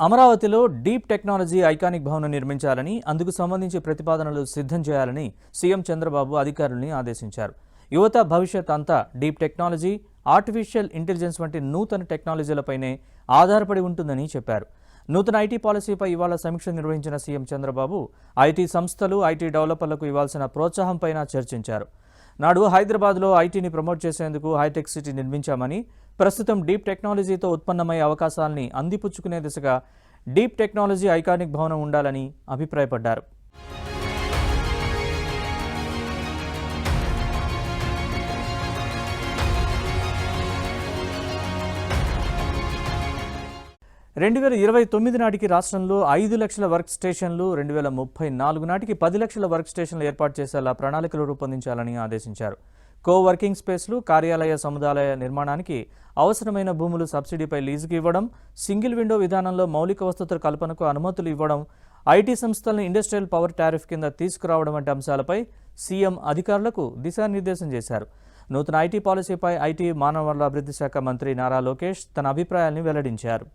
అమరావతిలో deep technology iconic భవనం నిర్మించాలని అందుకు సంబంధించి ప్రతిపాదనలు సిద్ధం చేయాలని సీఎం చంద్రబాబు అధికారుల్ని ఆదేశించారు. యువత భవిష్యత్ అంతా డీప్ టెక్నాలజీ, ఆర్టిఫిషియల్ ఇంటెలిజెన్స్ వంటి నూతన టెక్నాలజీలపైనే ఆధారపడి ఉంటుందని చెప్పారు. నూతన ఐటీ పాలసీపై ఇవాళ సమీక్ష నిర్వహించిన సీఎం చంద్రబాబు ఐటీ సంస్థలు, ఐటీ డెవలపర్లకు ఇవ్వాల్సిన ప్రోత్సాహంపైన చర్చించారు. నాడు హైదరాబాద్లో ఐటీని ప్రమోట్ చేసేందుకు హైటెక్ సిటీ నిర్మించామని, ప్రస్తుతం డీప్ టెక్నాలజీతో ఉత్పన్నమయ్యే అవకాశాలని అందిపుచ్చుకునే దిశగా డీప్ టెక్నాలజీ ఐకానిక్ భవనం ఉండాలని అభిప్రాయపడ్డారు. రెండు 2029 నాటికి రాష్ట్రంలో 5 లక్షల వర్క్ స్టేషన్లు, 2034 నాటికి 10 లక్షల వర్క్ స్టేషన్లు ఏర్పాటు చేసేలా ప్రణాళికలు రూపొందించాలని ఆదేశించారు. కో వర్కింగ్ స్పేస్లు, కార్యాలయ సముదాయ నిర్మాణానికి అవసరమైన భూములు సబ్సిడీపై లీజుకు ఇవ్వడం, సింగిల్ విండో విధానంలో మౌలిక వసతుల కల్పనకు అనుమతులు ఇవ్వడం, ఐటీ సంస్థలను ఇండస్ట్రియల్ పవర్ టారిఫ్ కింద తీసుకురావడం వంటి అంశాలపై సీఎం అధికారులకు దిశానిర్దేశం చేశారు. నూతన ఐటీ పాలసీపై ఐటీ, మానవ వనరుల అభివృద్ధి శాఖ మంత్రి నారా లోకేష్ తన అభిప్రాయాన్ని వెల్లడించారు.